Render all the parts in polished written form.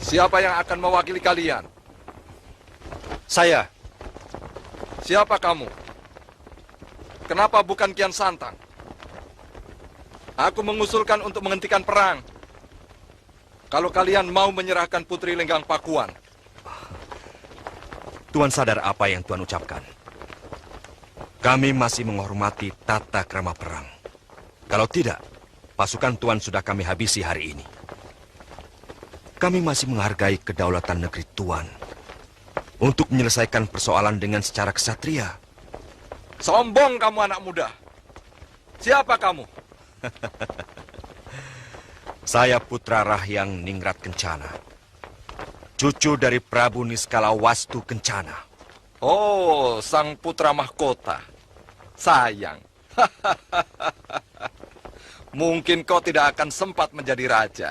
Siapa yang akan mewakili kalian? Saya. Siapa kamu? Kenapa bukan Kian Santang? Aku mengusulkan untuk menghentikan perang. Kalau kalian mau menyerahkan Putri Lenggang Pakuan. Tuan sadar apa yang Tuan ucapkan? Kami masih menghormati tata krama perang. Kalau tidak, pasukan Tuan sudah kami habisi hari ini. Kami masih menghargai kedaulatan negeri Tuan untuk menyelesaikan persoalan dengan secara kesatria. Sombong kamu anak muda. Siapa kamu? Saya Putra Rahyang Ningrat Kencana, cucu dari Prabu Niskala Wastu Kencana. Oh, sang putra mahkota. Sayang. Mungkin kau tidak akan sempat menjadi raja.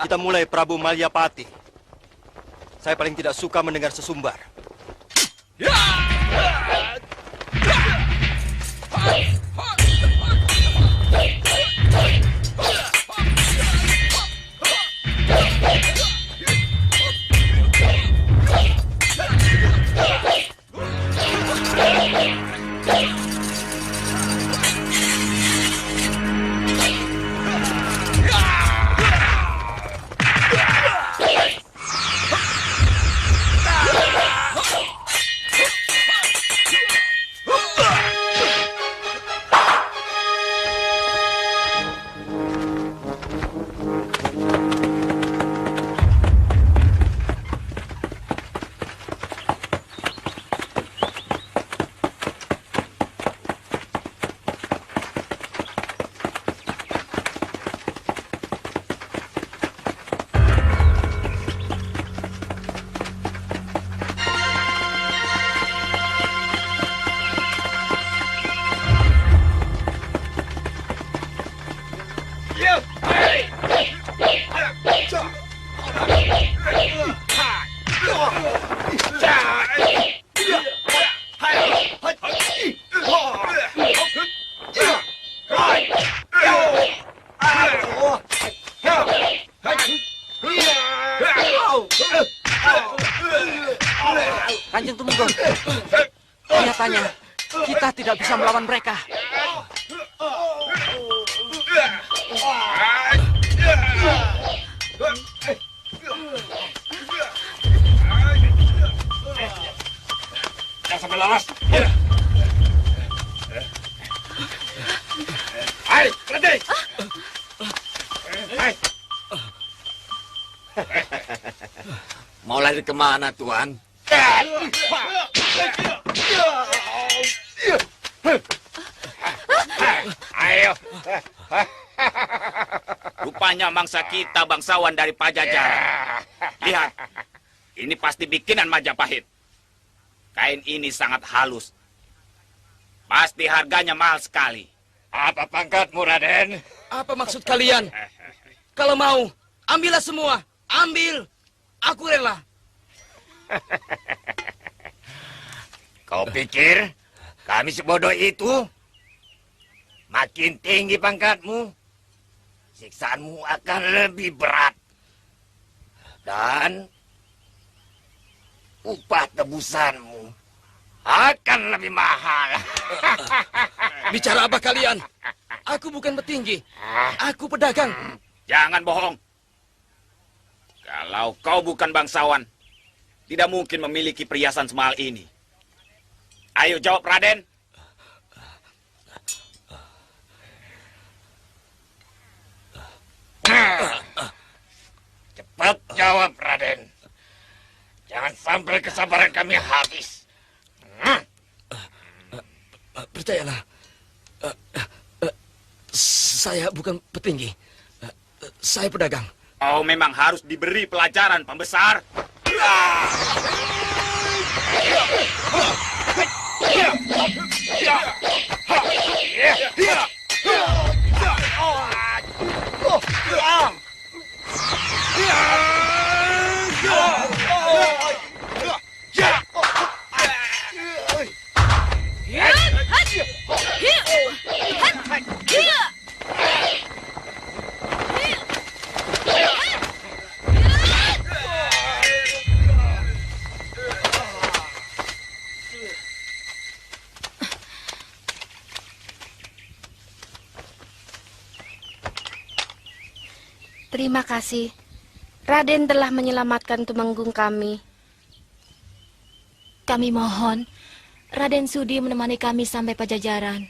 Kita mulai, Prabu Malyapati. Saya paling tidak suka mendengar sesumbar. Kanjeng Tumenggung, nyatanya kita tidak bisa melawan mereka. Jangan sampai lalas. Hai, berhenti. Hai. Mau lari kemana, Tuan? Ayo. Rupanya mangsa kita bangsawan dari Pajajaran. Lihat, ini pasti bikinan Majapahit. Kain ini sangat halus. Pasti harganya mahal sekali. Apa pangkatmu, Raden? Apa maksud kalian? Kalau mau, ambillah semua. Ambil. Aku rela. Kau pikir kami sebodoh itu? Makin tinggi pangkatmu, siksaanmu akan lebih berat. Dan upah tebusanmu akan lebih mahal. Bicara apa kalian? Aku bukan petinggi. Aku pedagang. Jangan bohong. Kalau kau bukan bangsawan, tidak mungkin memiliki perhiasan semahal ini. Ayo jawab, Raden. Cepat jawab, Raden. Jangan sampai kesabaran kami habis. Percayalah. Saya bukan petinggi. Saya pedagang. Kau memang harus diberi pelajaran, pembesar. Terima kasih. Raden telah menyelamatkan Tumenggung kami. Kami mohon, Raden sudi menemani kami sampai Pajajaran.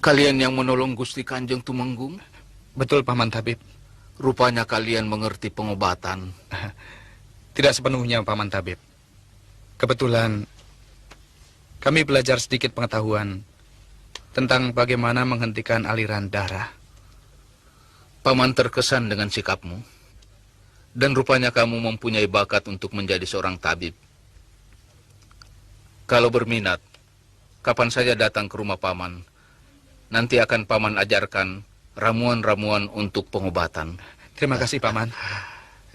Kalian yang menolong Gusti Kanjeng Tumenggung? Betul, Paman Tabib. Rupanya kalian mengerti pengobatan. Tidak sepenuhnya, Paman Tabib. Kebetulan, kami belajar sedikit pengetahuan tentang bagaimana menghentikan aliran darah. Paman terkesan dengan sikapmu. Dan rupanya kamu mempunyai bakat untuk menjadi seorang tabib. Kalau berminat, kapan saja datang ke rumah Paman. Nanti akan Paman ajarkan ramuan-ramuan untuk pengobatan. Terima kasih, Paman.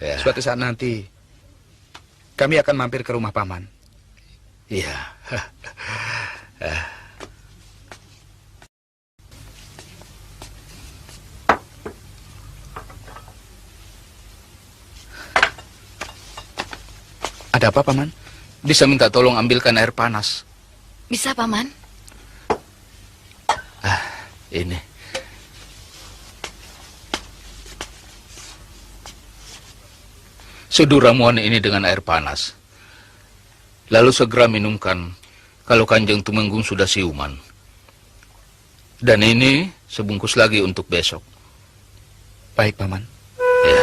Ya. Suatu saat nanti, kami akan mampir ke rumah Paman. Iya. Ada apa, Paman? Bisa minta tolong ambilkan air panas. Bisa, Paman? Ini. Seduh ramuan ini dengan air panas. Lalu segera minumkan kalau Kanjeng Tumenggung sudah siuman. Dan ini sebungkus lagi untuk besok. Baik, Paman. Ya.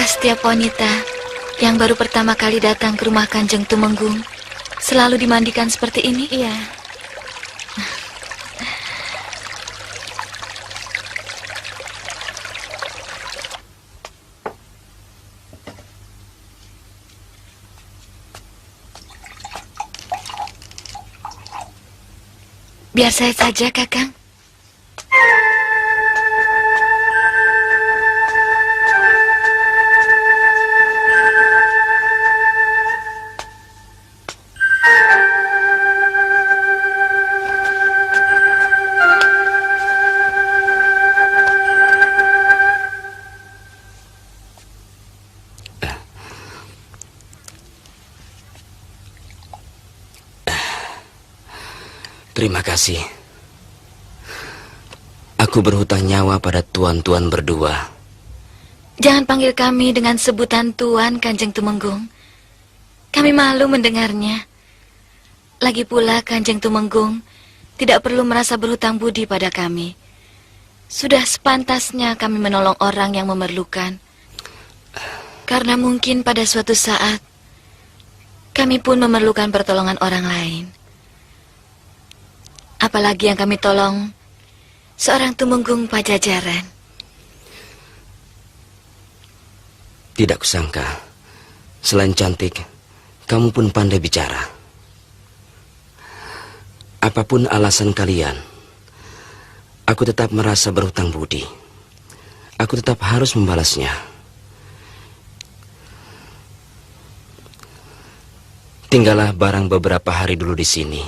Setiap wanita yang baru pertama kali datang ke rumah Kanjeng Tumenggung selalu dimandikan seperti ini? Iya. Biar saya saja, Kakang. Terima kasih. Aku berhutang nyawa pada tuan-tuan berdua. Jangan panggil kami dengan sebutan Tuan, Kanjeng Tumenggung. Kami malu mendengarnya. Lagi pula Kanjeng Tumenggung tidak perlu merasa berhutang budi pada kami. Sudah sepantasnya kami menolong orang yang memerlukan. Karena mungkin pada suatu saat Kami pun memerlukan pertolongan orang lain. Apalagi yang kami tolong seorang tumenggung Pajajaran. Tidak kusangka, selain cantik, kamu pun pandai bicara. Apapun alasan kalian, aku tetap merasa berhutang budi. Aku tetap harus membalasnya. Tinggallah barang beberapa hari dulu di sini.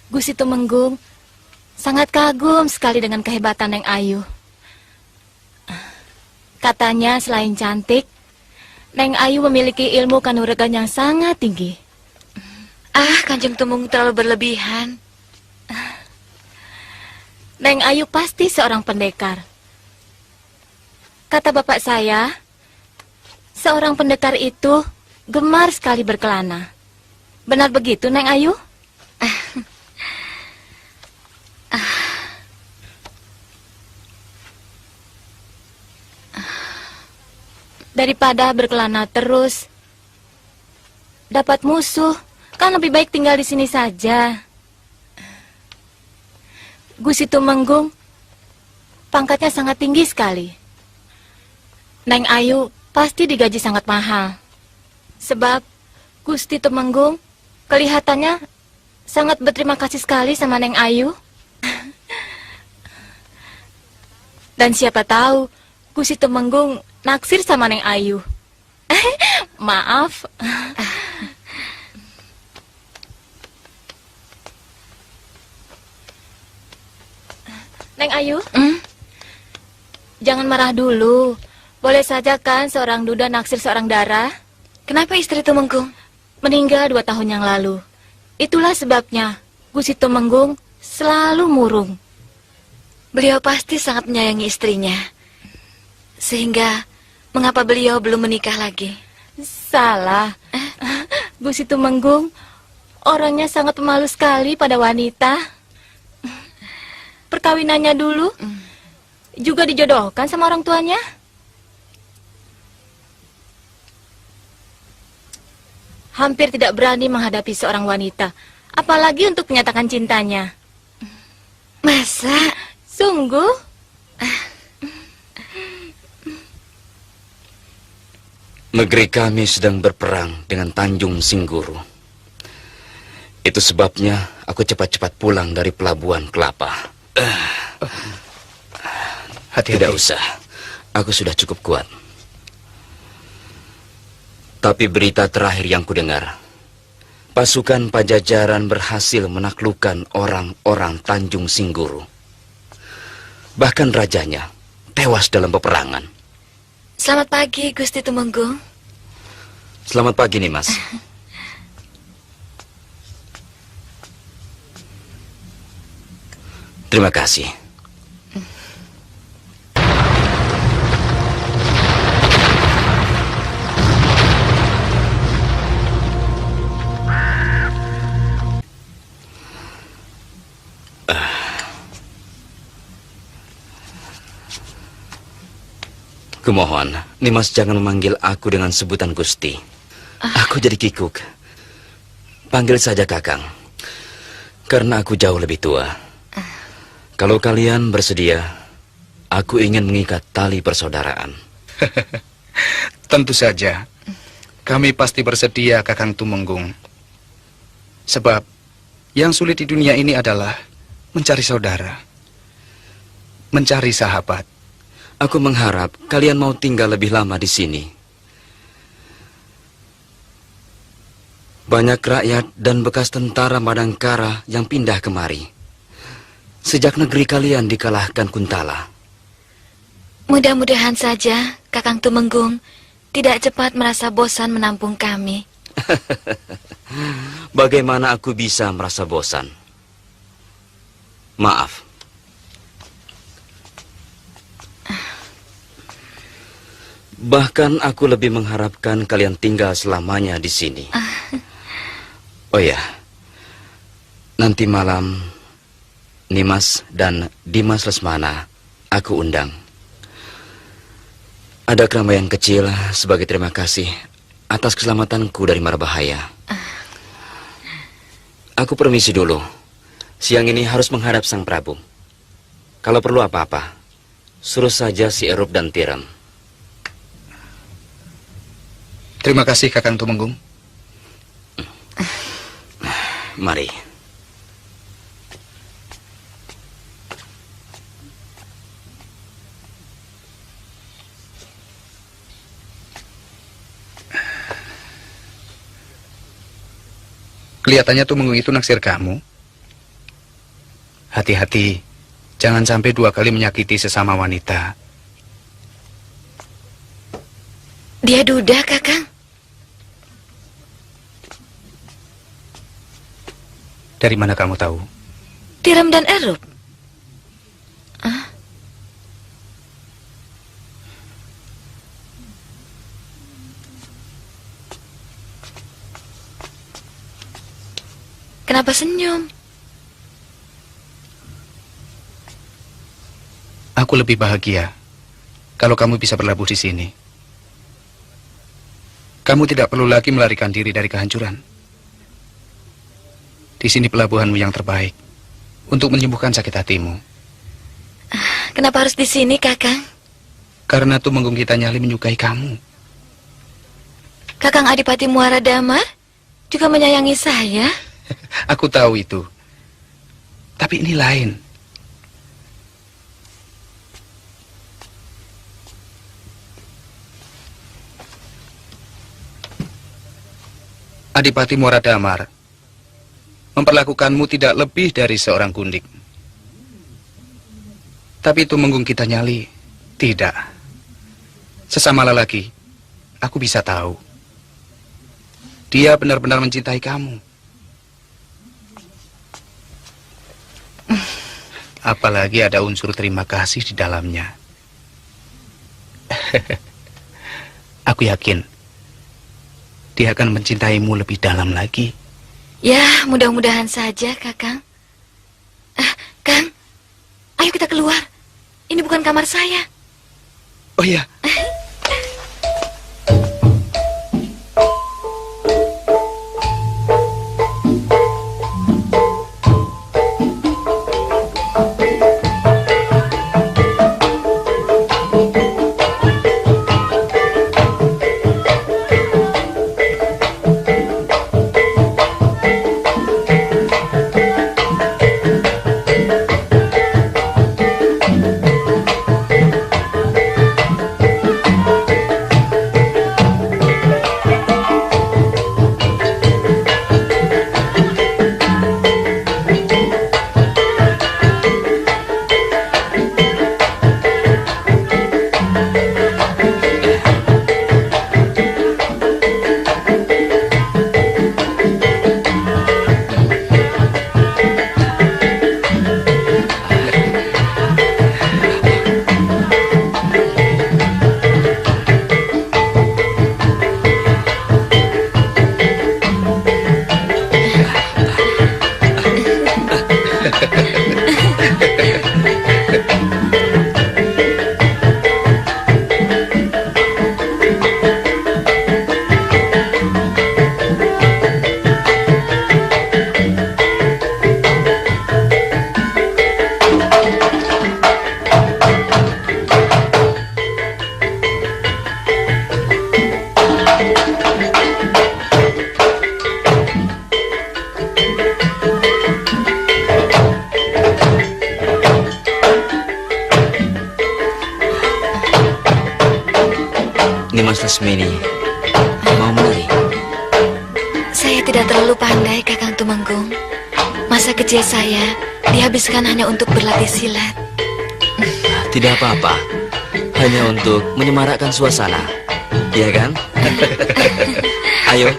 Gusti Tumenggung sangat kagum sekali dengan kehebatan Neng Ayu. Katanya selain cantik, Neng Ayu memiliki ilmu kanuragan yang sangat tinggi. Kanjeng Tumenggung terlalu berlebihan. Neng Ayu pasti seorang pendekar. Kata bapak saya, seorang pendekar itu gemar sekali berkelana. Benar begitu, Neng Ayu? Daripada berkelana terus, dapat musuh, kan lebih baik tinggal di sini saja. Gusti Tumenggung, pangkatnya sangat tinggi sekali. Neng Ayu pasti digaji sangat mahal. Sebab Gusti Tumenggung kelihatannya sangat berterima kasih sekali sama Neng Ayu. Dan siapa tahu Gusti Tumenggung naksir sama Neng Ayu. Maaf. Neng Ayu, jangan marah dulu. Boleh saja kan seorang duda naksir seorang dara? Kenapa istri Tumenggung? Meninggal 2 tahun yang lalu. Itulah sebabnya Gusti Tumenggung selalu murung. Beliau pasti sangat menyayangi istrinya. Sehingga, mengapa beliau belum menikah lagi? Salah. Gusti Tumenggung orangnya sangat pemalu sekali pada wanita. Perkawinannya dulu juga dijodohkan sama orang tuanya. Hampir tidak berani menghadapi seorang wanita, apalagi untuk menyatakan cintanya. Masa? Sungguh? Negeri kami sedang berperang dengan Tanjung Singguru. Itu sebabnya aku cepat-cepat pulang dari Pelabuhan Kelapa. Hati-hati. Tidak usah, aku sudah cukup kuat. Tapi berita terakhir yang kudengar, pasukan Pajajaran berhasil menaklukkan orang-orang Tanjung Singguru. Bahkan rajanya tewas dalam peperangan. Selamat pagi, Gusti Tumenggung. Selamat pagi, Nimas. Terima kasih. Kumohon, Nimas jangan memanggil aku dengan sebutan Gusti. Aku jadi kikuk. Panggil saja Kakang. Karena aku jauh lebih tua. Kalau kalian bersedia, aku ingin mengikat tali persaudaraan. Tentu saja. Kami pasti bersedia, Kakang Tumenggung. Sebab yang sulit di dunia ini adalah mencari saudara, mencari sahabat. Aku mengharap kalian mau tinggal lebih lama di sini. Banyak rakyat dan bekas tentara Madangkara yang pindah kemari sejak negeri kalian dikalahkan Kuntala. Mudah-mudahan saja Kakang Tumenggung tidak cepat merasa bosan menampung kami. Bagaimana aku bisa merasa bosan? Maaf. Bahkan aku lebih mengharapkan kalian tinggal selamanya di sini. Oh ya, nanti malam Nimas dan Dimas Lesmana aku undang. Ada keramaian kecil sebagai terima kasih atas keselamatanku dari mara bahaya. Aku permisi dulu. Siang ini harus menghadap Sang Prabu. Kalau perlu apa-apa, suruh saja si Erup dan Tiram. Terima kasih Kakang Tumenggung. Mari. Kelihatannya Tumenggung itu naksir kamu. Hati-hati, jangan sampai 2 kali menyakiti sesama wanita. Dia duda, Kakang. Dari mana kamu tahu? Tiram dan Erup. Kenapa senyum? Aku lebih bahagia kalau kamu bisa berlabuh di sini. Kamu tidak perlu lagi melarikan diri dari kehancuran. Di sini pelabuhanmu yang terbaik untuk menyembuhkan sakit hatimu. Kenapa harus di sini, Kakang? Karena Tumenggung kita Nyali menyukai kamu. Kakang Adipati Muara Damar juga menyayangi saya. Aku tahu itu. Tapi ini lain. Adipati Muara Damar memperlakukanmu tidak lebih dari seorang gundik. Tapi Tumenggung kita Nyali tidak. Sesama lelaki, aku bisa tahu. Dia benar-benar mencintai kamu. Apalagi ada unsur terima kasih di dalamnya. Aku yakin dia akan mencintaimu lebih dalam lagi. Ya, mudah-mudahan saja, Kakang. Kang, ayo kita keluar. Ini bukan kamar saya. Oh iya. Nimas Lesmini mau menari? Saya tidak terlalu pandai, Kakang Tumenggung. Masa kecil saya dihabiskan hanya untuk berlatih silat. Tidak apa-apa. Hanya untuk menyemarakkan suasana. Iya kan? Ayo.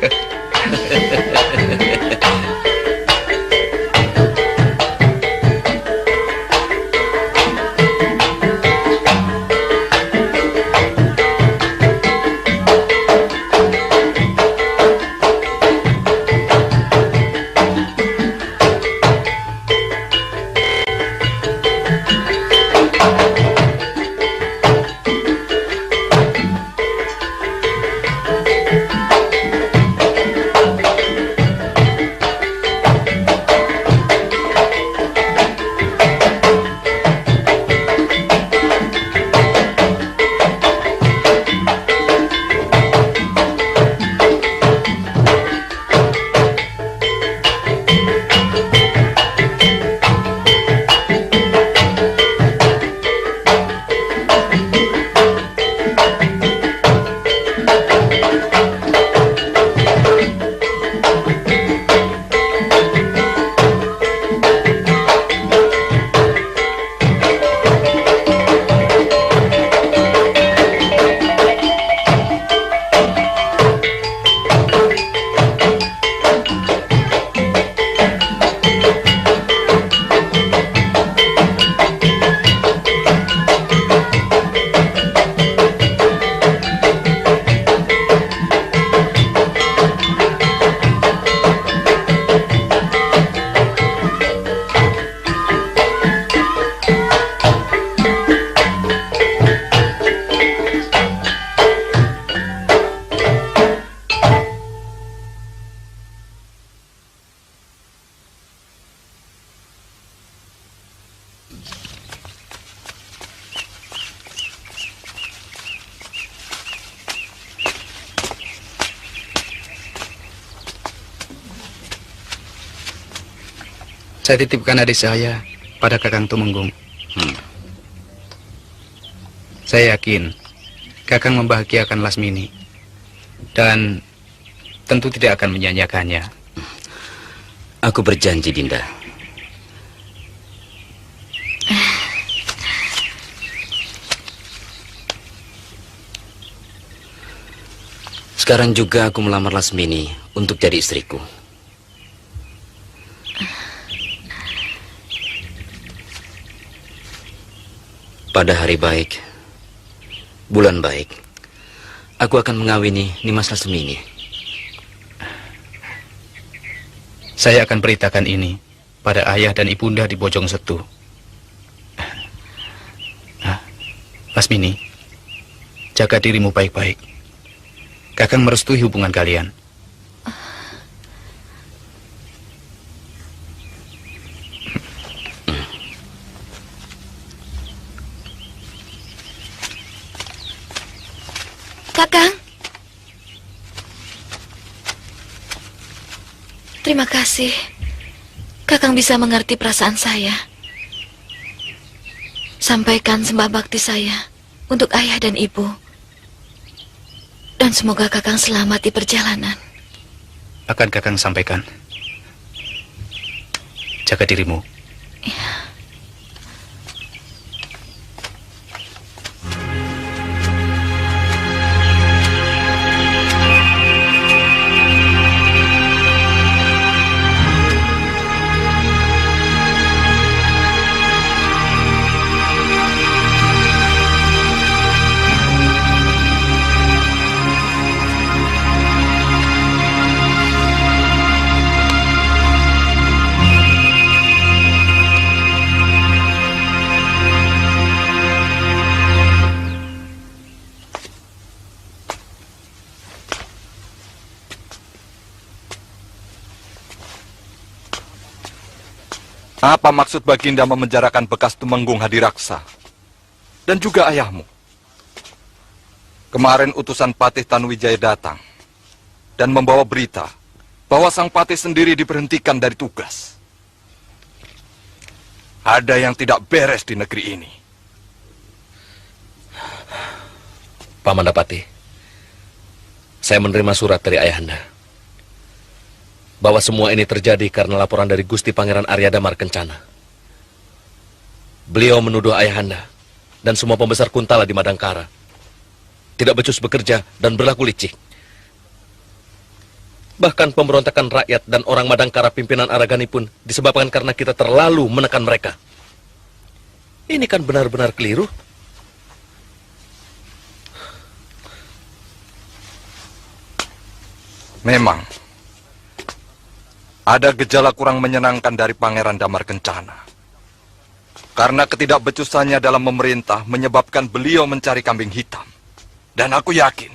Saya titipkan adik saya pada Kakang Tumenggung. Saya yakin Kakang membahagiakan Lasmini dan tentu tidak akan menyanyiakannya. Aku berjanji, Dinda. Sekarang juga aku melamar Lasmini untuk jadi istriku. Pada hari baik, bulan baik, aku akan mengawini Nimas Lasmini. Saya akan beritakan ini pada ayah dan ibunda di Bojong Setu. Lasmini, jaga dirimu baik-baik. Kakang merestui hubungan kalian. Kakang. Terima kasih. Kakang bisa mengerti perasaan saya. Sampaikan sembah bakti saya untuk ayah dan ibu. Dan semoga Kakang selamat di perjalanan. Akan Kakang sampaikan. Jaga dirimu. Ya. Apa maksud Baginda memenjarakan bekas Tumenggung Hadiraksa? Dan juga ayahmu? Kemarin utusan Patih Tanuwijaya datang dan membawa berita bahwa sang Patih sendiri diberhentikan dari tugas. Ada yang tidak beres di negeri ini. Paman Dapati, saya menerima surat dari ayahanda bahwa semua ini terjadi karena laporan dari Gusti Pangeran Arya Damar Kencana. Beliau menuduh ayahanda dan semua pembesar Kuntala di Madangkara tidak becus bekerja dan berlaku licik. Bahkan pemberontakan rakyat dan orang Madangkara pimpinan Aragani pun disebabkan karena kita terlalu menekan mereka. Ini kan benar-benar keliru. Memang ada gejala kurang menyenangkan dari Pangeran Damar Kencana. Karena ketidakbecusannya dalam memerintah menyebabkan beliau mencari kambing hitam. Dan aku yakin,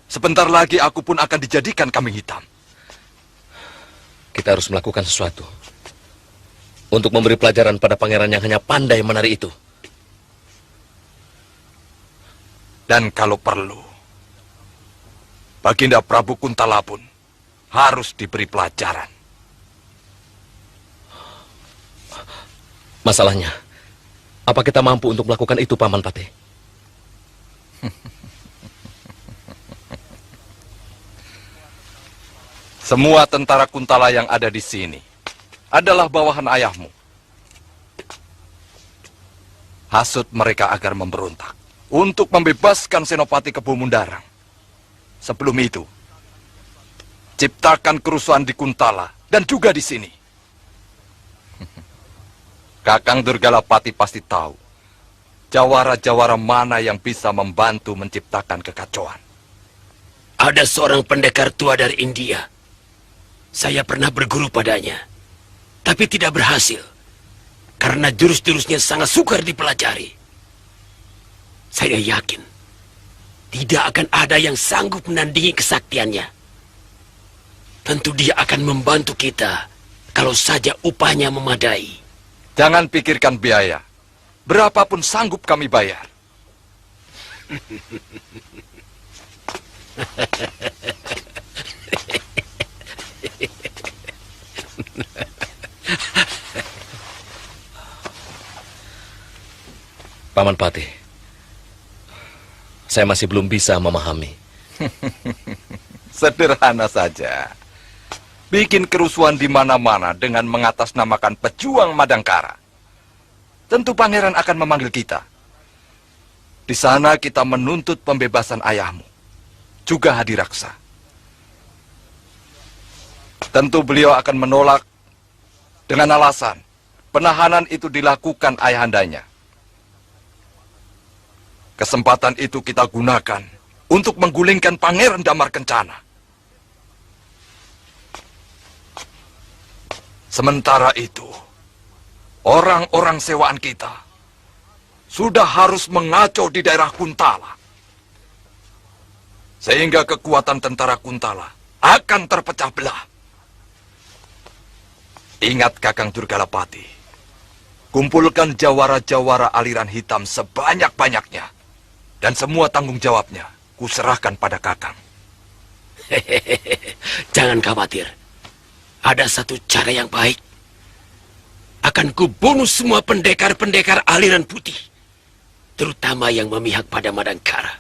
sebentar lagi aku pun akan dijadikan kambing hitam. Kita harus melakukan sesuatu untuk memberi pelajaran pada pangeran yang hanya pandai menari itu. Dan kalau perlu, Baginda Prabu Kuntala pun harus diberi pelajaran. Masalahnya, apa kita mampu untuk melakukan itu, Paman Patih? Semua tentara Kuntala yang ada di sini adalah bawahan ayahmu. Hasut mereka agar memberontak untuk membebaskan Senopati Kebo Mundarang. Sebelum itu, ciptakan kerusuhan di Kuntala dan juga di sini. Kakang Durgalapati pasti tahu jawara-jawara mana yang bisa membantu menciptakan kekacauan. Ada seorang pendekar tua dari India. Saya pernah berguru padanya, tapi tidak berhasil karena jurus-jurusnya sangat sukar dipelajari. Saya yakin tidak akan ada yang sanggup menandingi kesaktiannya. Tentu dia akan membantu kita kalau saja upahnya memadai. Jangan pikirkan biaya. Berapapun sanggup kami bayar. Paman Patih, saya masih belum bisa memahami. Sederhana saja. Bikin kerusuhan di mana-mana dengan mengatasnamakan pejuang Madangkara. Tentu pangeran akan memanggil kita. Di sana kita menuntut pembebasan ayahmu, juga Hadiraksa. Tentu beliau akan menolak dengan alasan penahanan itu dilakukan ayahandanya. Kesempatan itu kita gunakan untuk menggulingkan Pangeran Damar Kencana. Sementara itu, orang-orang sewaan kita sudah harus mengacau di daerah Kuntala. Sehingga kekuatan tentara Kuntala akan terpecah belah. Ingat Kakang Durgalapati, kumpulkan jawara-jawara aliran hitam sebanyak-banyaknya. Dan semua tanggung jawabnya kuserahkan pada Kakang. Jangan khawatir. Ada satu cara yang baik. Akan kubunuh semua pendekar-pendekar aliran putih. Terutama yang memihak pada Madangkara.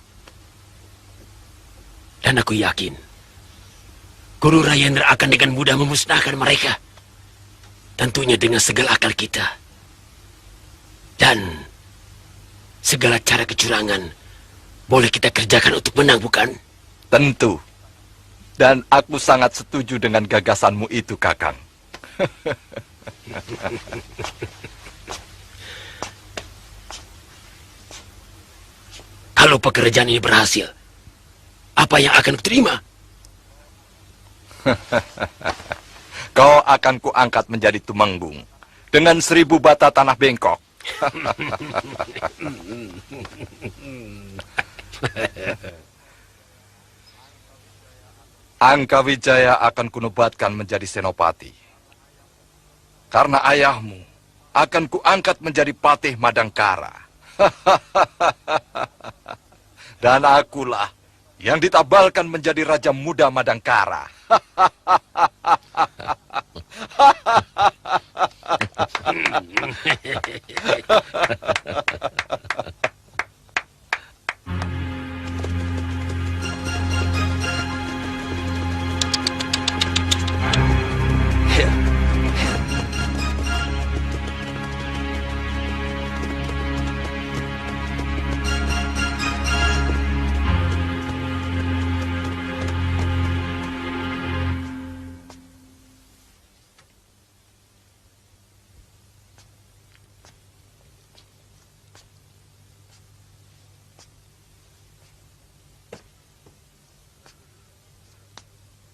Dan aku yakin Guru Rayendra akan dengan mudah memusnahkan mereka. Tentunya dengan segala akal kita. Dan segala cara kecurangan boleh kita kerjakan untuk menang, bukan? Tentu. Dan aku sangat setuju dengan gagasanmu itu, Kakang. Kalau pekerjaan ini berhasil, apa yang akan kuterima? Kau akan kuangkat menjadi tumenggung dengan 1000 bata tanah bengkok. Angka Wijaya akan kunobatkan menjadi senopati. Karena ayahmu akan kuangkat menjadi patih Madangkara. Dan akulah yang ditabalkan menjadi Raja Muda Madangkara.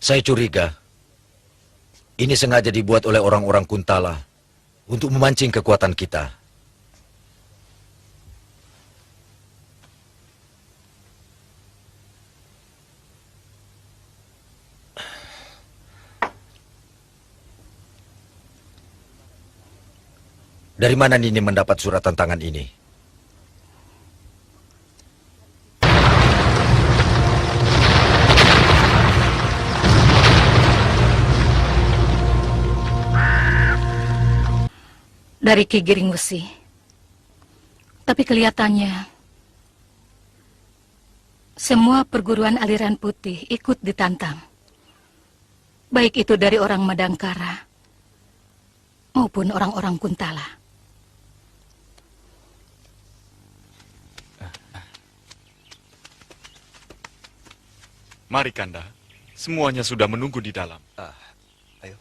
Saya curiga, ini sengaja dibuat oleh orang-orang Kuntala untuk memancing kekuatan kita. Dari mana Nini mendapat surat tantangan ini? Dari Ki Giring Wesi. Tapi kelihatannya semua perguruan aliran putih ikut ditantang. Baik itu dari orang Madangkara maupun orang-orang Kuntala. Mari Kanda, semuanya sudah menunggu di dalam. Ayo.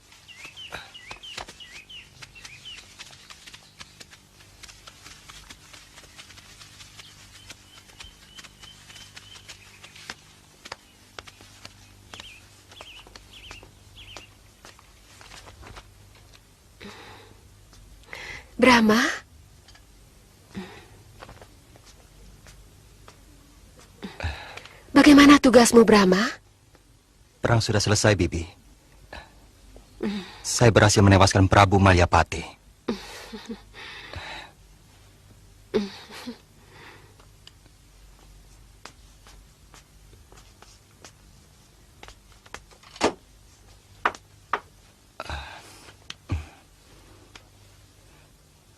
Brahma? Bagaimana tugasmu, Brahma? Perang sudah selesai, Bibi. Saya berhasil menewaskan Prabu Malyapati.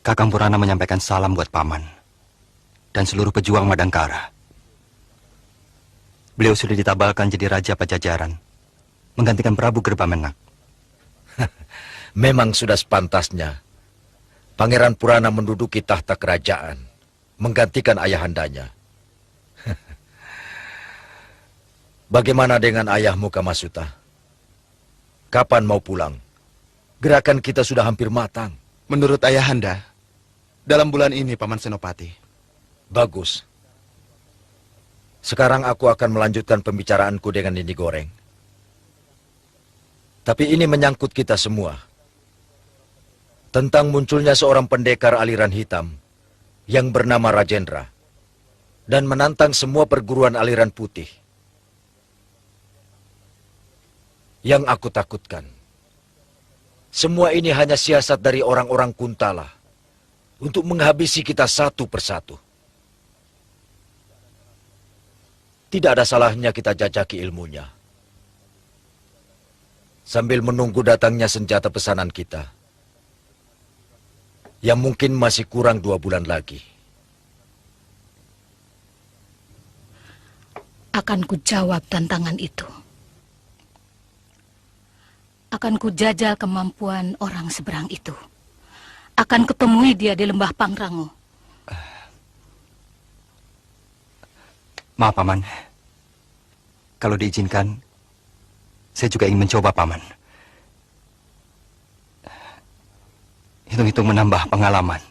Kakang Purana menyampaikan salam buat Paman. dan seluruh pejuang Madangkara. Beliau sudah ditabalkan jadi Raja Pajajaran, menggantikan Prabu Gerbamenak. Memang sudah sepantasnya Pangeran Purana menduduki tahta kerajaan, menggantikan ayahandanya. Bagaimana dengan ayahmu Kamasuta? Kapan mau pulang? Gerakan kita sudah hampir matang. Menurut ayahanda, dalam bulan ini, Paman Senopati. Bagus. Sekarang aku akan melanjutkan pembicaraanku dengan Nini Goreng. Tapi ini menyangkut kita semua. Tentang munculnya seorang pendekar aliran hitam yang bernama Rajendra dan menantang semua perguruan aliran putih. Yang aku takutkan, semua ini hanya siasat dari orang-orang Kuntala untuk menghabisi kita satu persatu. Tidak ada salahnya kita jajaki ilmunya. Sambil menunggu datangnya senjata pesanan kita, yang mungkin masih kurang 2 bulan lagi. Akan kujawab tantangan itu. Akan kujajal kemampuan orang seberang itu. Akan kutemui dia di lembah Pangrango. Maaf, Paman. Kalau diizinkan, saya juga ingin mencoba, Paman. Hitung-hitung menambah pengalaman.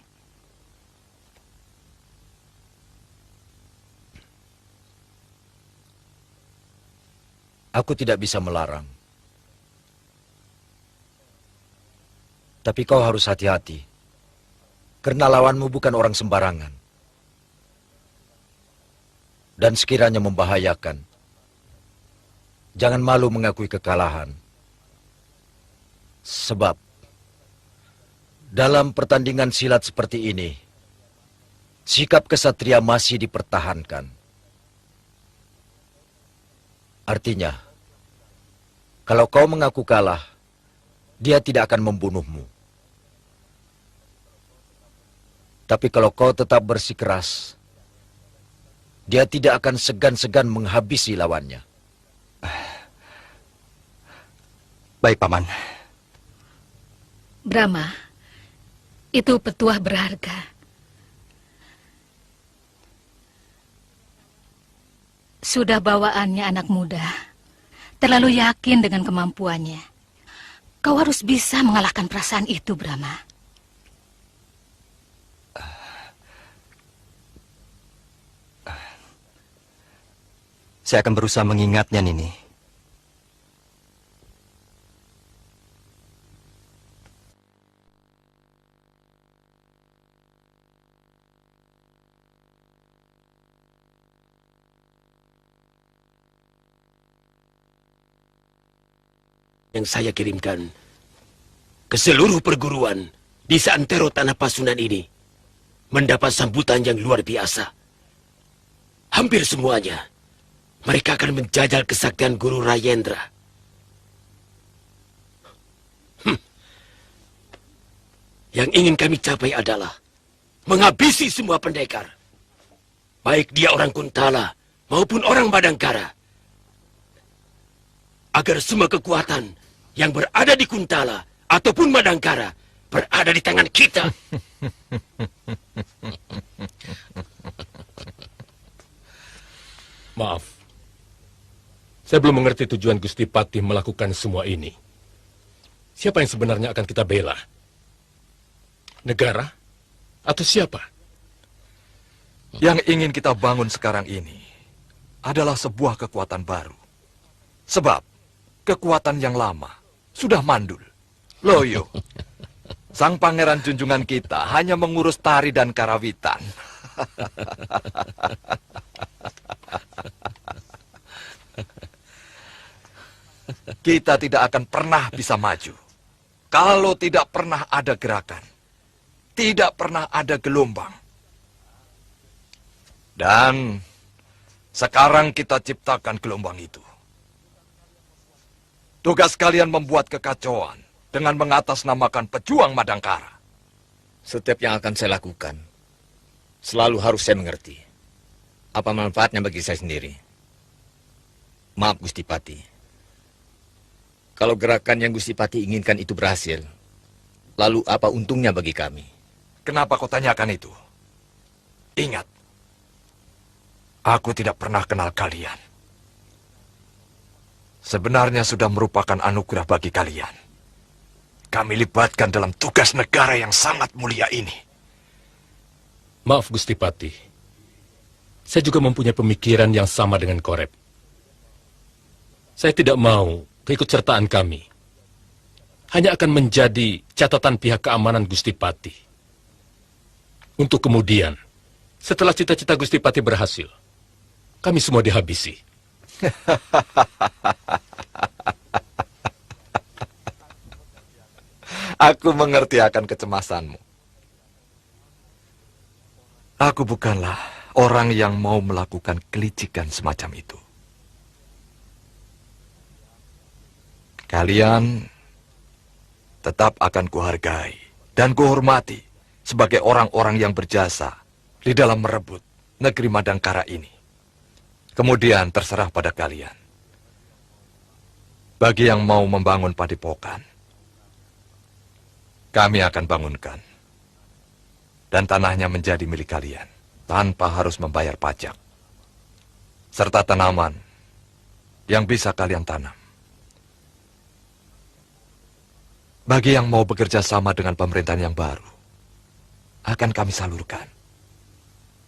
Aku tidak bisa melarang. Tapi kau harus hati-hati. Karena lawanmu bukan orang sembarangan. Dan sekiranya membahayakan, jangan malu mengakui kekalahan. Sebab, dalam pertandingan silat seperti ini, sikap kesatria masih dipertahankan. Artinya, kalau kau mengaku kalah, dia tidak akan membunuhmu. Tapi kalau kau tetap bersikeras, dia tidak akan segan-segan menghabisi lawannya. Baik, Paman. Brahma, itu petuah berharga. Sudah bawaannya anak muda, terlalu yakin dengan kemampuannya. Kau harus bisa mengalahkan perasaan itu, Brahma. Saya akan berusaha mengingatnya, Nini. Yang saya kirimkan ke seluruh perguruan di seantero tanah Pasunan ini mendapat sambutan yang luar biasa. Hampir semuanya mereka akan menjajal kesaktian Guru Rajendra. Yang ingin kami capai adalah menghabisi semua pendekar, baik dia orang Kuntala maupun orang Madangkara, agar semua kekuatan yang berada di Kuntala ataupun Madangkara berada di tangan kita. Maaf, saya belum mengerti tujuan Gusti Patih melakukan semua ini. Siapa yang sebenarnya akan kita bela? Negara? Atau siapa? Yang ingin kita bangun sekarang ini adalah sebuah kekuatan baru. Sebab kekuatan yang lama sudah mandul, loyo. Sang pangeran junjungan kita hanya mengurus tari dan karawitan. Kita tidak akan pernah bisa maju kalau tidak pernah ada gerakan, tidak pernah ada gelombang. Dan sekarang kita ciptakan gelombang itu. Tugas kalian membuat kekacauan dengan mengatasnamakan pejuang Madangkara. Setiap yang akan saya lakukan selalu harus saya mengerti. Apa manfaatnya bagi saya sendiri? Maaf Gusti Pati. Kalau gerakan yang Gusti Pati inginkan itu berhasil, lalu apa untungnya bagi kami? Kenapa kau tanyakan itu? Ingat, aku tidak pernah kenal kalian. Sebenarnya sudah merupakan anugerah bagi kalian. Kami libatkan dalam tugas negara yang sangat mulia ini. Maaf Gusti Pati, saya juga mempunyai pemikiran yang sama dengan Korep. Saya tidak mau keikutsertaan kami hanya akan menjadi catatan pihak keamanan Gusti Pati. Untuk kemudian, setelah cita-cita Gusti Pati berhasil, kami semua dihabisi. Aku mengerti akan kecemasanmu. Aku bukanlah orang yang mau melakukan kelicikan semacam itu. Kalian tetap akan kuhargai dan kuhormati sebagai orang-orang yang berjasa di dalam merebut negeri Madangkara ini. Kemudian terserah pada kalian. Bagi yang mau membangun padepokan, kami akan bangunkan. Dan tanahnya menjadi milik kalian tanpa harus membayar pajak. Serta tanaman yang bisa kalian tanam. Bagi yang mau bekerja sama dengan pemerintahan yang baru, akan kami salurkan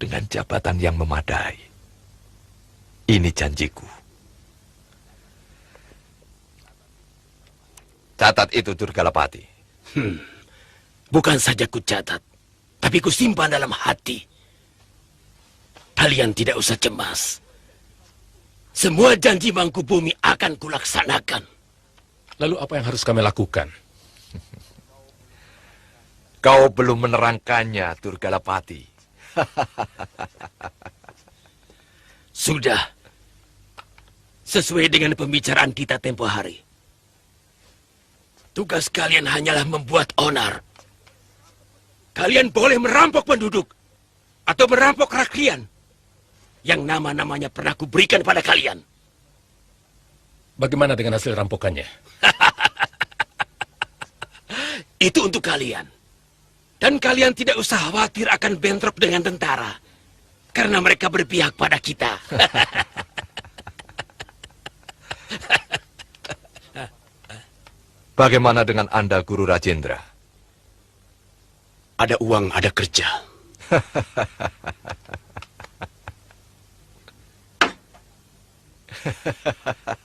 dengan jabatan yang memadai. Ini janjiku. Catat itu, Durgalapati. Bukan saja ku catat, tapi ku simpan dalam hati. Kalian tidak usah cemas. Semua janji Mangkubumi akan kulaksanakan. Lalu apa yang harus kami lakukan? Kau belum menerangkannya, Durgalapati. Sudah. Sesuai dengan pembicaraan kita tempo hari. Tugas kalian hanyalah membuat onar. Kalian boleh merampok penduduk atau merampok rakyat yang nama-namanya pernah kuberikan pada kalian. Bagaimana dengan hasil rampokannya? Itu untuk kalian. Dan kalian tidak usah khawatir akan bentrok dengan tentara. Karena mereka berpihak pada kita. Bagaimana dengan Anda, Guru Rajendra? Ada uang, ada kerja.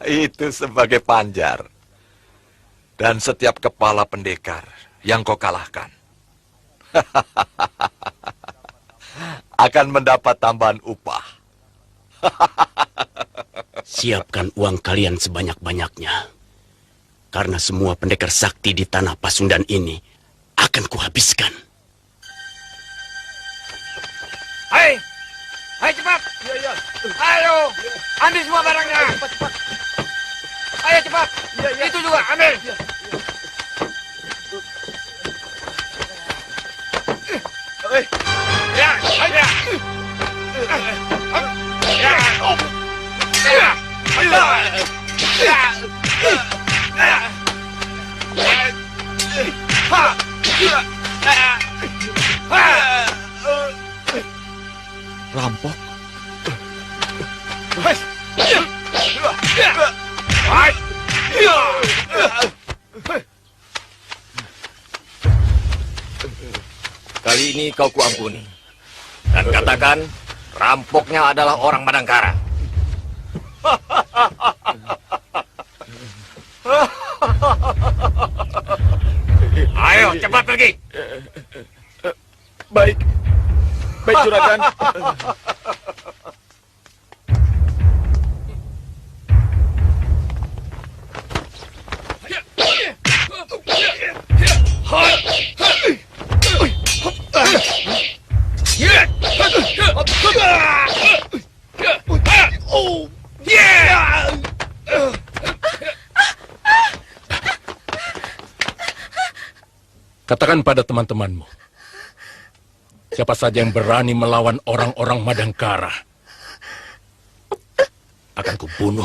Itu sebagai panjar. Dan setiap kepala pendekar yang kau kalahkan akan mendapat tambahan upah. Siapkan uang kalian sebanyak-banyaknya. Karena semua pendekar sakti di tanah Pasundan ini akan kuhabiskan. Hai! Hai cepat! Iya, iya. Ayo! Ambil semua barangnya! Cepat, cepat. Ayo cepat! Iya, iya. Itu juga, ambil! Iya. Ya, ya. Ya. Rampok? Kali ini kau kuampuni. Dan katakan, rampoknya adalah orang Madangkara. Ayo, cepat pergi. Baik. Baik, Juragan. Katakan pada teman-temanmu. Siapa saja yang berani melawan orang-orang Madangkara akan kubunuh.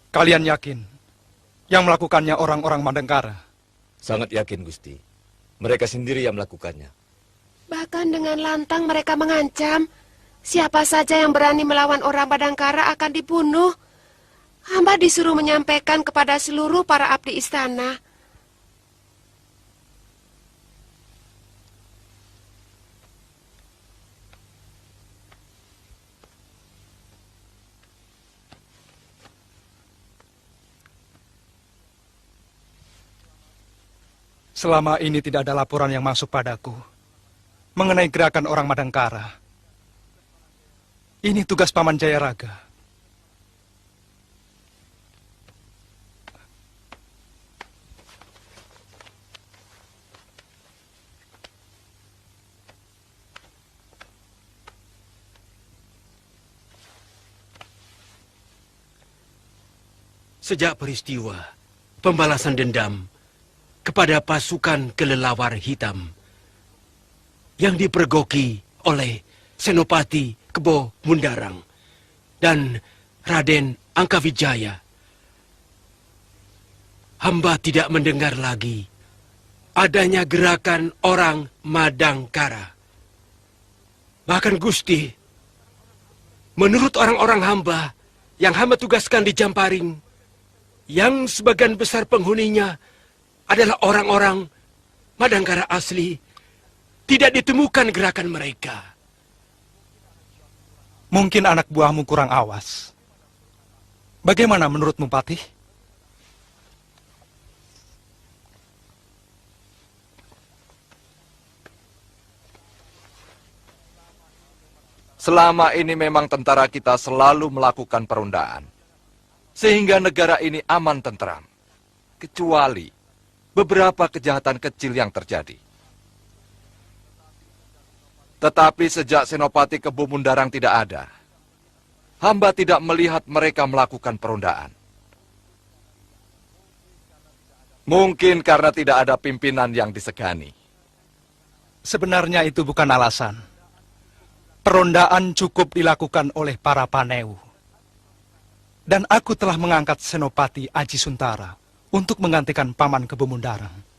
Kalian yakin yang melakukannya orang-orang Madangkara? Sangat yakin, Gusti. Mereka sendiri yang melakukannya. Bahkan dengan lantang mereka mengancam, siapa saja yang berani melawan orang Madangkara akan dibunuh. Hamba disuruh menyampaikan kepada seluruh para abdi istana. Selama ini tidak ada laporan yang masuk padaku mengenai gerakan orang Madangkara. Ini tugas Paman Jayaraga. Sejak peristiwa pembalasan dendam kepada pasukan kelelawar hitam yang dipergoki oleh Senopati Kebo Mundarang dan Raden Angkawijaya, hamba tidak mendengar lagi adanya gerakan orang Madangkara. Bahkan Gusti, menurut orang-orang hamba yang hamba tugaskan di Jamparing, yang sebagian besar penghuninya adalah orang-orang Madangkara asli, tidak ditemukan gerakan mereka. Mungkin anak buahmu kurang awas. Bagaimana menurutmu, Patih? Selama ini memang tentara kita selalu melakukan perundaan, sehingga negara ini aman tentram, kecuali beberapa kejahatan kecil yang terjadi. Tetapi sejak Senopati Kebo Mundarang tidak ada, hamba tidak melihat mereka melakukan perundaan. Mungkin karena tidak ada pimpinan yang disegani. Sebenarnya itu bukan alasan. Perondaan cukup dilakukan oleh para Paneu. Dan aku telah mengangkat Senopati Aji Suntara untuk menggantikan Paman Kebo Mundarang.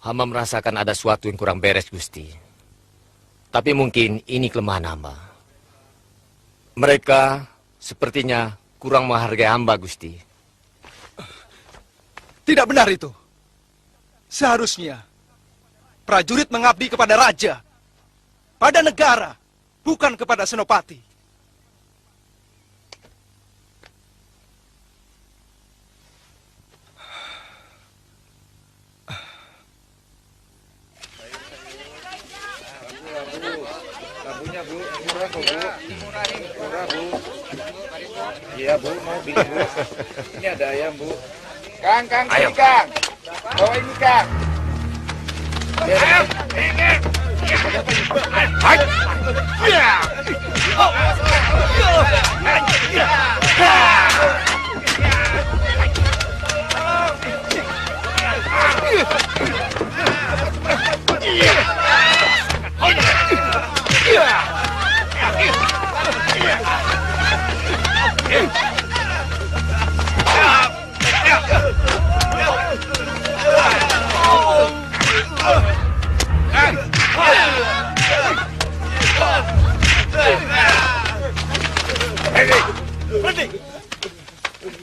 Hamba merasakan ada sesuatu yang kurang beres, Gusti. Tapi mungkin ini kelemahan hamba. Mereka sepertinya kurang menghargai hamba, Gusti. Tidak benar itu. Seharusnya prajurit mengabdi kepada raja, pada negara, bukan kepada Senopati. Labunya, Bu. Murah kok, Bu. Murah, Bu. Iya, Bu. Mau beli, Bu. Ini ada ayam, Bu. Kang, sini, Kang. Bawa ini, Kang. Ayo, ini.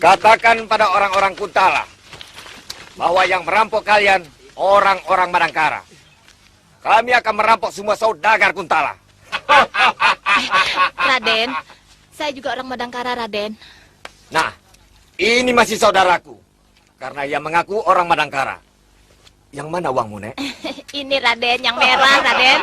Katakan pada orang-orang Kuntala bahwa yang merampok kalian orang-orang Madangkara. Kami akan merampok semua saudagar Kuntala. Raden, saya juga orang Madangkara, Raden. Nah, ini masih saudaraku. Karena ia mengaku orang Madangkara. Yang mana uangmu, Nek? Ini Raden, yang merah, Raden.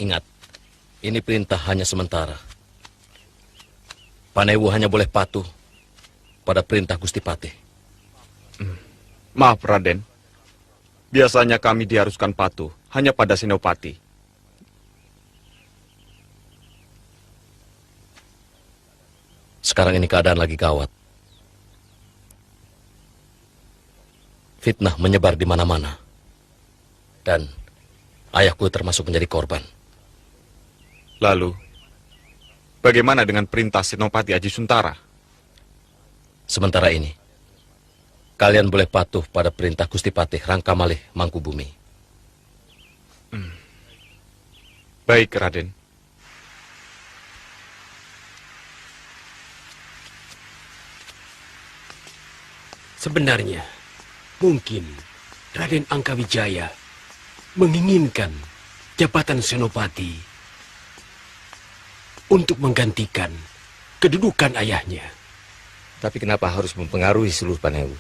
Ingat, ini perintah hanya sementara. Panewu hanya boleh patuh pada perintah Gusti Patih. Maaf, Raden. Biasanya kami diharuskan patuh hanya pada Senopati. Sekarang ini keadaan lagi gawat. Fitnah menyebar di mana-mana. Dan ayahku termasuk menjadi korban. Lalu, bagaimana dengan perintah Senopati Aji Suntara? Sementara ini, kalian boleh patuh pada perintah Gusti Patih Rangkamalih Mangkubumi. Baik, Raden. Sebenarnya, mungkin Raden Angkawijaya menginginkan jabatan Senopati untuk menggantikan kedudukan ayahnya. Tapi kenapa harus mempengaruhi seluruh Panewu?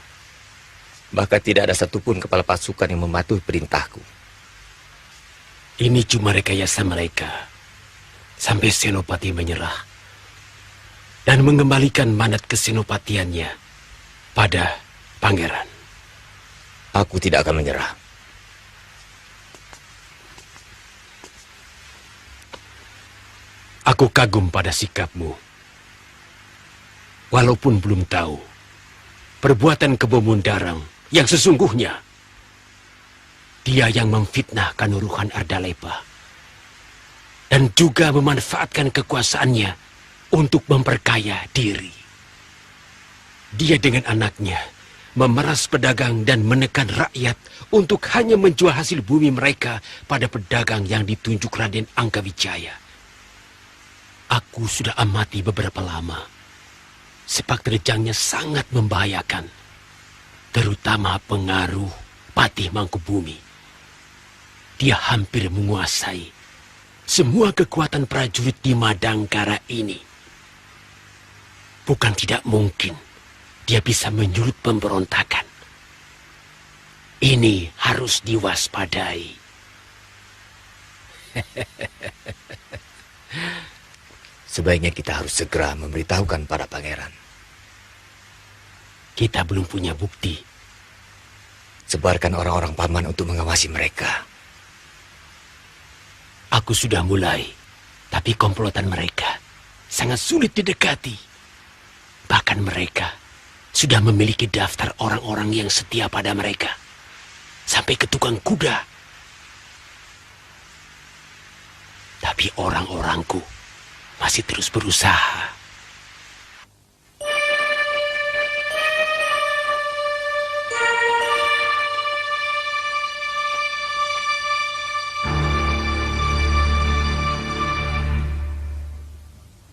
Bahkan tidak ada satupun kepala pasukan yang mematuhi perintahku. Ini cuma rekayasa mereka sampai Senopati menyerah dan mengembalikan mandat kesenopatiannya pada Pangeran. Aku tidak akan menyerah. Aku kagum pada sikapmu. Walaupun belum tahu perbuatan Kebo Mundarang yang sesungguhnya, dia yang memfitnah Kanuruhan Ardalepa dan juga memanfaatkan kekuasaannya untuk memperkaya diri. Dia dengan anaknya memeras pedagang dan menekan rakyat untuk hanya menjual hasil bumi mereka pada pedagang yang ditunjuk Raden Angkawijaya. Aku sudah amati beberapa lama. Sepak terjangnya sangat membahayakan, terutama pengaruh Patih Mangkubumi. Dia hampir menguasai semua kekuatan prajurit di Madangkara ini. Bukan tidak mungkin dia bisa menyulut pemberontakan. Ini harus diwaspadai. Sebaiknya kita harus segera memberitahukan pada pangeran. Kita belum punya bukti. Sebarkan orang-orang paman untuk mengawasi mereka. Aku sudah mulai, tapi komplotan mereka sangat sulit didekati. Bahkan mereka sudah memiliki daftar orang-orang yang setia pada mereka. Sampai ke tukang kuda. Tapi orang-orangku masih terus berusaha.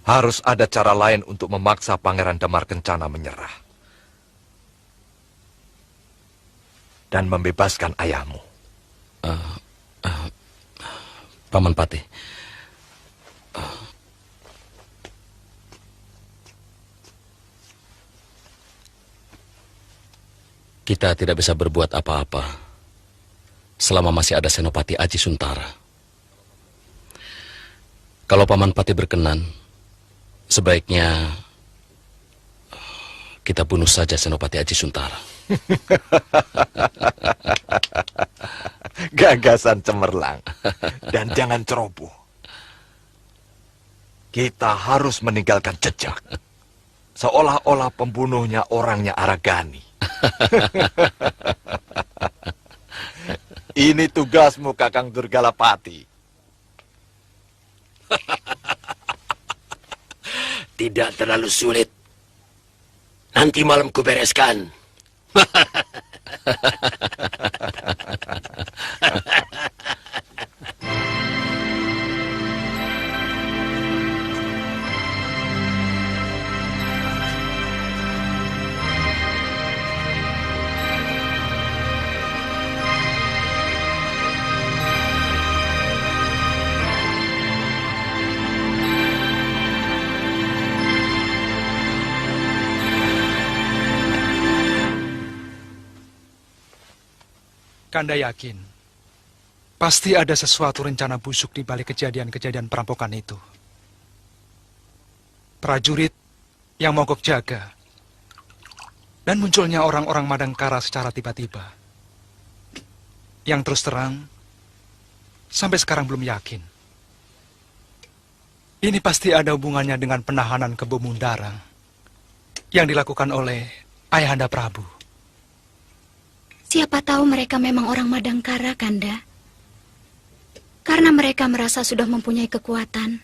Harus ada cara lain untuk memaksa Pangeran Damar Kencana menyerah. Dan membebaskan ayahmu. Paman Patih. Kita tidak bisa berbuat apa-apa selama masih ada Senopati Aji Suntara. Kalau Paman Patih berkenan, sebaiknya kita bunuh saja Senopati Aji Suntara. Gagasan cemerlang. Dan jangan ceroboh. Kita harus meninggalkan jejak. Seolah-olah pembunuhnya orangnya Aragani. Ini tugasmu, Kakang Durgalapati. Tidak terlalu sulit. Nanti malam kubereskan. Kanda yakin Pasti ada sesuatu rencana busuk di balik kejadian-kejadian perampokan itu. Prajurit yang mogok jaga. Dan munculnya orang-orang Madangkara secara tiba-tiba. Yang terus terang, sampai sekarang belum yakin. Ini pasti ada hubungannya dengan penahanan Kebo Mundarang yang dilakukan oleh Ayahanda Prabu. Siapa tahu mereka memang orang Madangkara, Kanda. Karena mereka merasa sudah mempunyai kekuatan,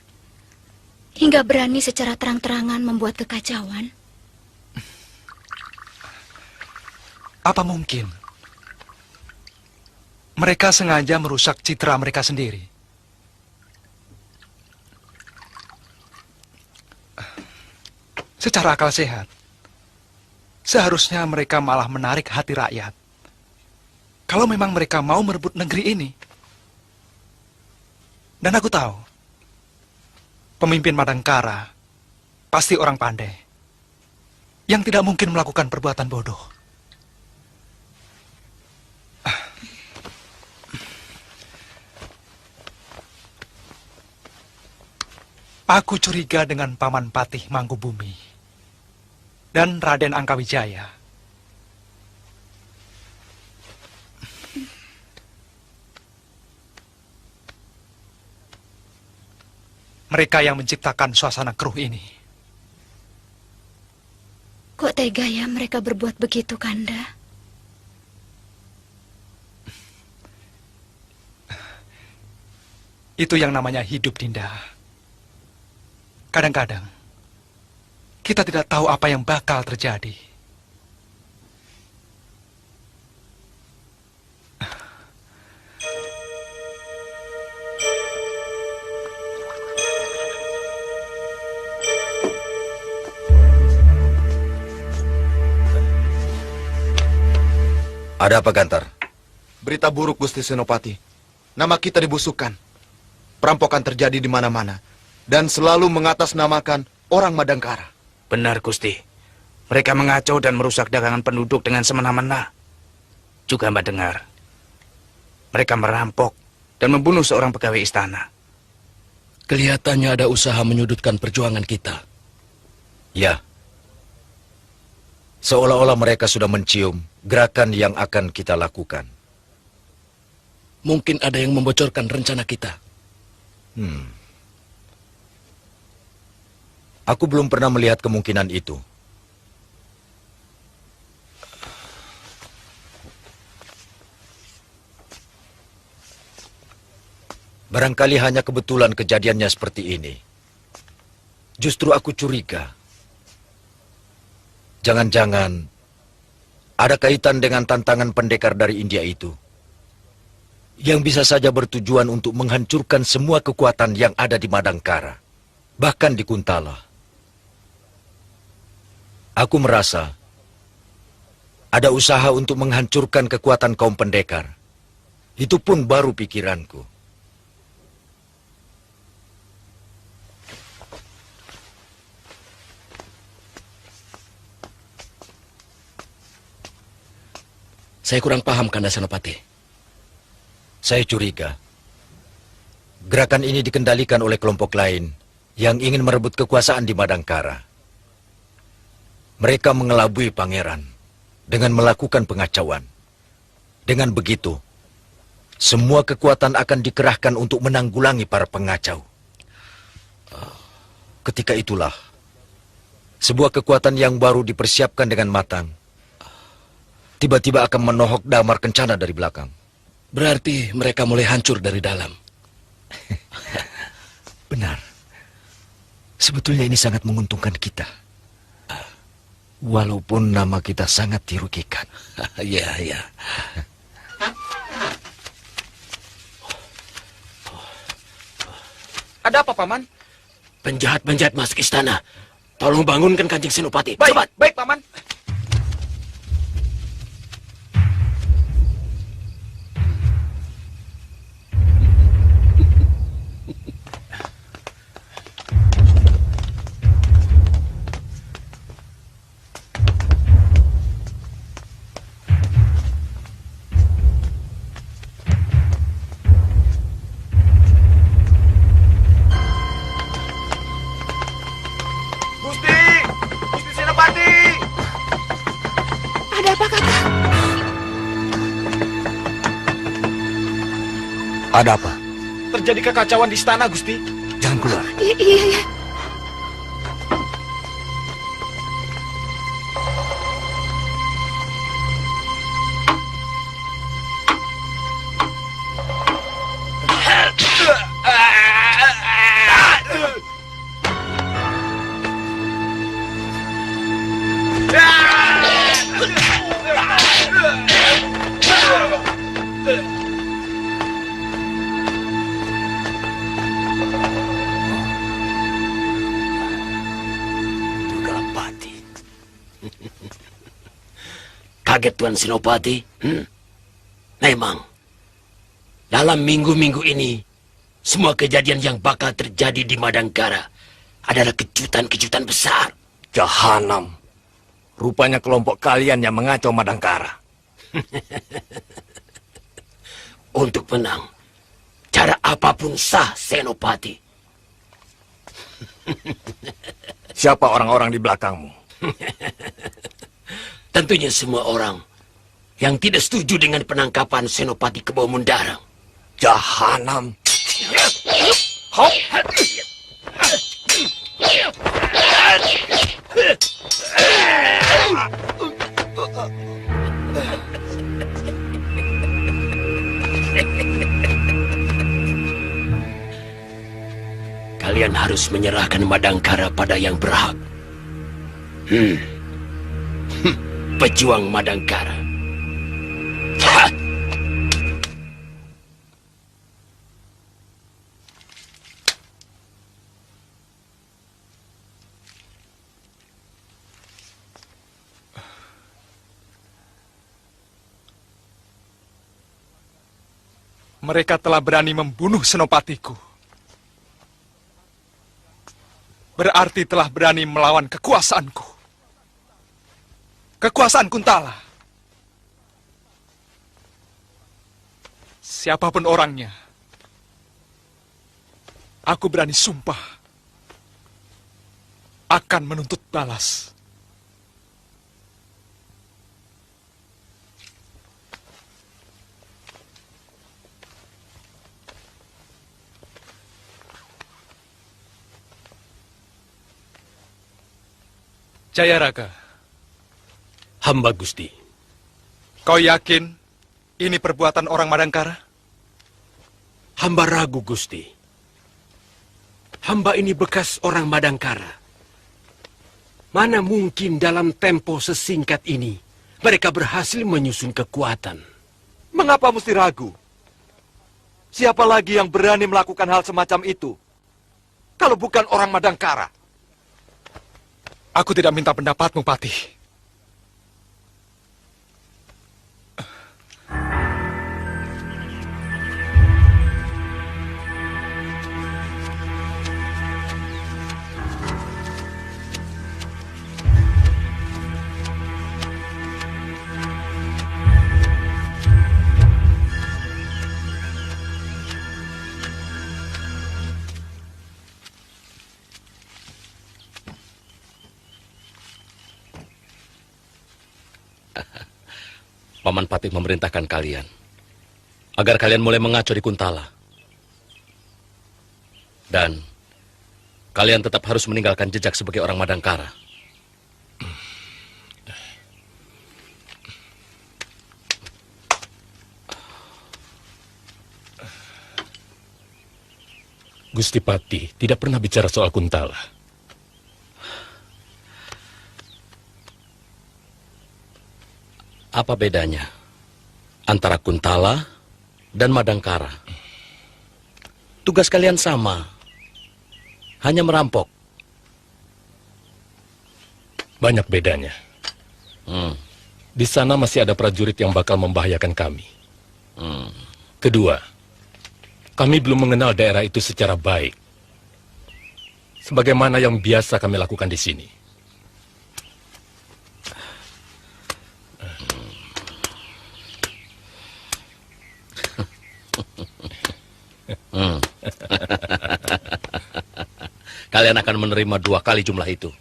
hingga berani secara terang-terangan membuat kekacauan. Apa mungkin mereka sengaja merusak citra mereka sendiri? Secara akal sehat, seharusnya mereka malah menarik hati rakyat. Kalau memang mereka mau merebut negeri ini. Dan aku tahu, pemimpin Madangkara pasti orang pandai, yang tidak mungkin melakukan perbuatan bodoh. Aku curiga dengan Paman Patih Mangkubumi dan Raden Angkawijaya. Mereka yang menciptakan suasana keruh ini. Kok tega ya mereka berbuat begitu, Kanda? Itu yang namanya hidup, Dinda. Kadang-kadang, kita tidak tahu apa yang bakal terjadi. Ada apa, Gantar? Berita buruk, Gusti Senopati. Nama kita dibusukkan. Perampokan terjadi di mana-mana. Dan selalu mengatasnamakan orang Madangkara. Benar, Gusti. Mereka mengacau dan merusak dagangan penduduk dengan semena-mena. Juga Mbak dengar. Mereka merampok dan membunuh seorang pegawai istana. Kelihatannya ada usaha menyudutkan perjuangan kita. Ya. Seolah-olah mereka sudah mencium gerakan yang akan kita lakukan. Mungkin ada yang membocorkan rencana kita. Aku belum pernah melihat kemungkinan itu. Barangkali hanya kebetulan kejadiannya seperti ini. Justru aku curiga. Jangan-jangan ada kaitan dengan tantangan pendekar dari India itu. Yang bisa saja bertujuan untuk menghancurkan semua kekuatan yang ada di Madangkara. Bahkan di Kuntala. Aku merasa ada usaha untuk menghancurkan kekuatan kaum pendekar. Itu pun baru pikiranku. Saya kurang paham, Kanda Senopati. Saya curiga gerakan ini dikendalikan oleh kelompok lain yang ingin merebut kekuasaan di Madangkara. Mereka mengelabui pangeran dengan melakukan pengacauan. Dengan begitu, semua kekuatan akan dikerahkan untuk menanggulangi para pengacau. Ketika itulah, sebuah kekuatan yang baru dipersiapkan dengan matang, tiba-tiba akan menohok Damar Kencana dari belakang. Berarti mereka mulai hancur dari dalam. Benar. Sebetulnya ini sangat menguntungkan kita. Walaupun nama kita sangat dirugikan. Iya, iya. Ada apa, Paman? Penjahat-penjahat masuk istana. Tolong bangunkan Kanjeng Senopati. Baik, Cepat. baik, Paman. Gusti! Gusti Senopati! Ada apa, Kakak? Ada apa? Terjadi kekacauan di istana, Gusti. Jangan keluar. Iya. Dugalapati. Kaget Tuan Senopati? Memang, dalam minggu-minggu ini, semua kejadian yang bakal terjadi di Madangkara adalah kejutan-kejutan besar. Jahanam. Rupanya kelompok kalian yang mengacau Madangkara. Untuk menang, cara apapun sah, Senopati. Siapa orang-orang di belakangmu? Tentunya semua orang yang tidak setuju dengan penangkapan Senopati Kebau Mundarang. Jahanam. Kalian harus menyerahkan Madangkara pada yang berhak. Pejuang Madangkara. Mereka telah berani membunuh senopatiku. Berarti telah berani melawan kekuasaanku. Kekuasaan Kuntala. Siapapun orangnya, aku berani sumpah akan menuntut balas. Jayaraga. Hamba Gusti. Kau yakin ini perbuatan orang Madangkara? Hamba ragu, Gusti. Hamba ini bekas orang Madangkara. Mana mungkin dalam tempo sesingkat ini mereka berhasil menyusun kekuatan. Mengapa mesti ragu? Siapa lagi yang berani melakukan hal semacam itu? Kalau bukan orang Madangkara. Aku tidak minta pendapatmu, Patih. Paman Patih memerintahkan kalian agar kalian mulai mengaco di Kuntala. Dan kalian tetap harus meninggalkan jejak sebagai orang Madangkara. Gusti Patih tidak pernah bicara soal Kuntala. Apa bedanya antara Kuntala dan Madangkara? Tugas kalian sama, hanya merampok. Banyak bedanya. Di sana masih ada prajurit yang bakal membahayakan kami. Kedua, kami belum mengenal daerah itu secara baik. Sebagaimana yang biasa kami lakukan di sini. Kalian akan menerima 2 kali jumlah itu.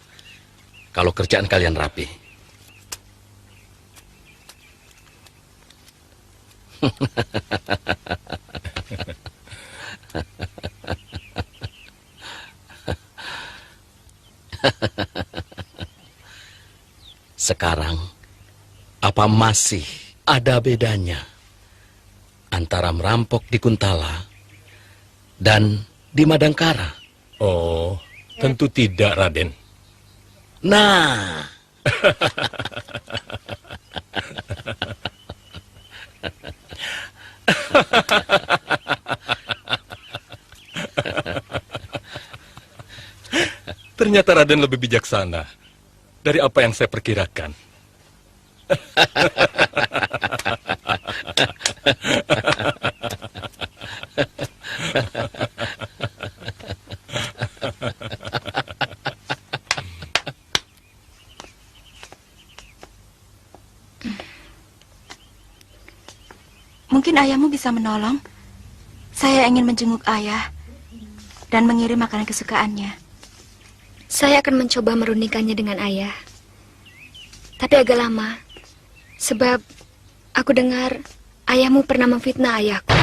kalau kerjaan kalian rapi. Sekarang, apa masih ada bedanya antara merampok di Kuntala dan di Madangkara? Oh, tentu tidak, Raden. Nah, ternyata Raden lebih bijaksana dari apa yang saya perkirakan. Mungkin ayahmu bisa menolong. Saya ingin menjenguk ayah dan mengirim makanan kesukaannya. Saya akan mencoba merundingkannya dengan ayah. Tapi agak lama. Sebab aku dengar ayahmu pernah memfitnah ayahku.